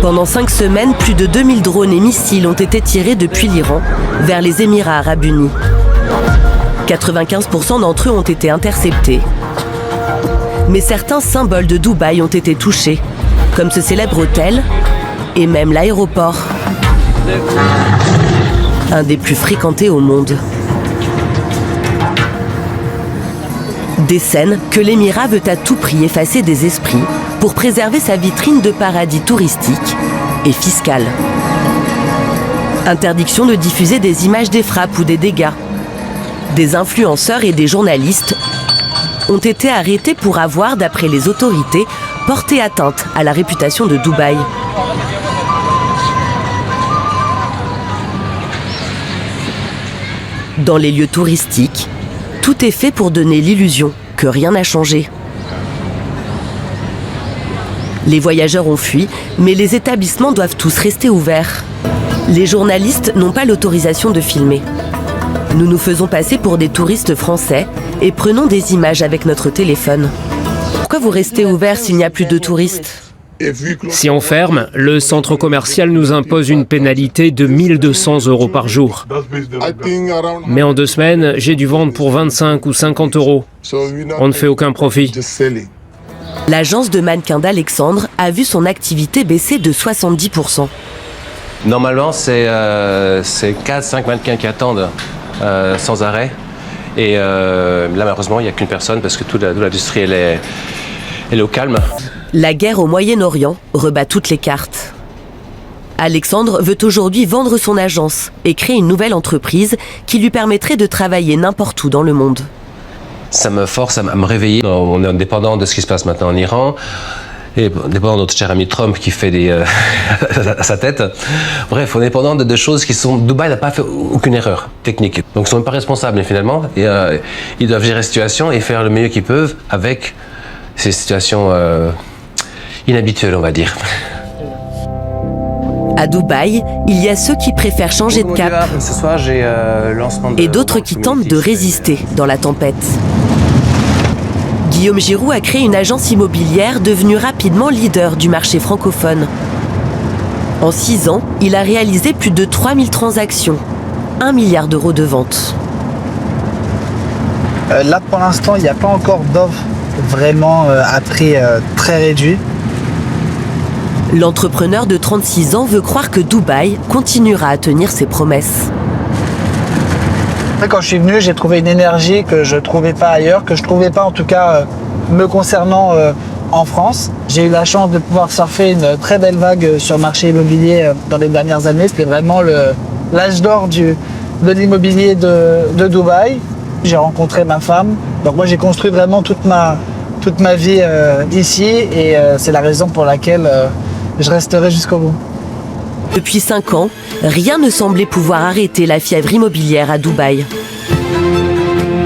Pendant 5 semaines, plus de 2000 drones et missiles ont été tirés depuis l'Iran vers les Émirats arabes unis. 95% d'entre eux ont été interceptés. Mais certains symboles de Dubaï ont été touchés, comme ce célèbre hôtel et même l'aéroport, un des plus fréquentés au monde. Des scènes que l'Émirat veut à tout prix effacer des esprits pour préserver sa vitrine de paradis touristique et fiscal. Interdiction de diffuser des images des frappes ou des dégâts. Des influenceurs et des journalistes ont été arrêtés pour avoir, d'après les autorités, porté atteinte à la réputation de Dubaï. Dans les lieux touristiques, tout est fait pour donner l'illusion que rien n'a changé. Les voyageurs ont fui, mais les établissements doivent tous rester ouverts. Les journalistes n'ont pas l'autorisation de filmer. Nous nous faisons passer pour des touristes français et prenons des images avec notre téléphone. Pourquoi vous restez ouvert s'il n'y a plus de touristes ? Si on ferme, le centre commercial nous impose une pénalité de 1 200 € par jour. Mais en 2 semaines, j'ai dû vendre pour 25 ou 50 €. On ne fait aucun profit. L'agence de mannequins d'Alexandre a vu son activité baisser de 70%. Normalement, c'est 4-5 mannequins qui attendent sans arrêt. Et là, malheureusement, il n'y a qu'une personne parce que toute l'industrie, elle est au calme. La guerre au Moyen-Orient rebat toutes les cartes. Alexandre veut aujourd'hui vendre son agence et créer une nouvelle entreprise qui lui permettrait de travailler n'importe où dans le monde. Ça me force à me réveiller. On est dépendant de ce qui se passe maintenant en Iran. Et dépendant de notre cher ami Trump qui fait des à sa tête. Bref, on est dépendant de choses qui sont... Dubaï n'a pas fait aucune erreur technique. Donc ils ne sont même pas responsables finalement. Et, ils doivent gérer la situation et faire le mieux qu'ils peuvent avec ces situations inhabituelles, on va dire. À Dubaï, il y a ceux qui préfèrent changer de cap Ce soir, j'ai lancement et d'autres qui tentent de résister dans la tempête. Guillaume Giroux a créé une agence immobilière devenue rapidement leader du marché francophone. En 6 ans, il a réalisé plus de 3000 transactions, 1 milliard d'euros de ventes. Là, pour l'instant, il n'y a pas encore d'offres vraiment à prix très réduit. L'entrepreneur de 36 ans veut croire que Dubaï continuera à tenir ses promesses. Quand je suis venu, j'ai trouvé une énergie que je ne trouvais pas ailleurs, que je ne trouvais pas en tout cas me concernant en France. J'ai eu la chance de pouvoir surfer une très belle vague sur le marché immobilier dans les dernières années. C'était vraiment l'âge d'or de l'immobilier de Dubaï. J'ai rencontré ma femme. Donc moi j'ai construit vraiment toute ma vie ici et c'est la raison pour laquelle je resterai jusqu'au bout. Depuis 5 ans, rien ne semblait pouvoir arrêter la fièvre immobilière à Dubaï.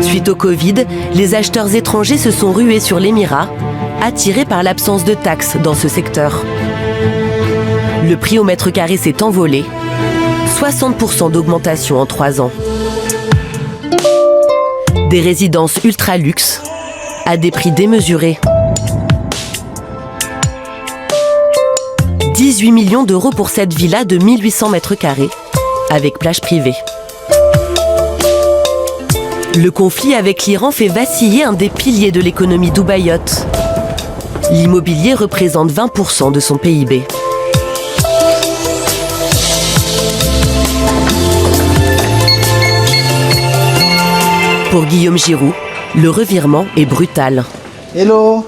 Suite au Covid, les acheteurs étrangers se sont rués sur l'Émirat, attirés par l'absence de taxes dans ce secteur. Le prix au mètre carré s'est envolé, 60% d'augmentation en 3 ans. Des résidences ultra luxe à des prix démesurés. 18 millions d'euros pour cette villa de 1800 mètres carrés, avec plage privée. Le conflit avec l'Iran fait vaciller un des piliers de l'économie dubaïote. L'immobilier représente 20% de son PIB. Pour Guillaume Giroux, le revirement est brutal. Hello.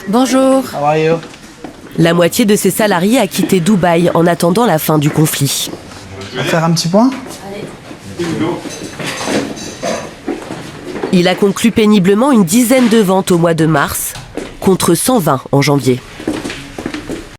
Bonjour. How are you? La moitié de ses salariés a quitté Dubaï en attendant la fin du conflit. On va faire un petit point? Il a conclu péniblement une dizaine de ventes au mois de mars, contre 120 en janvier.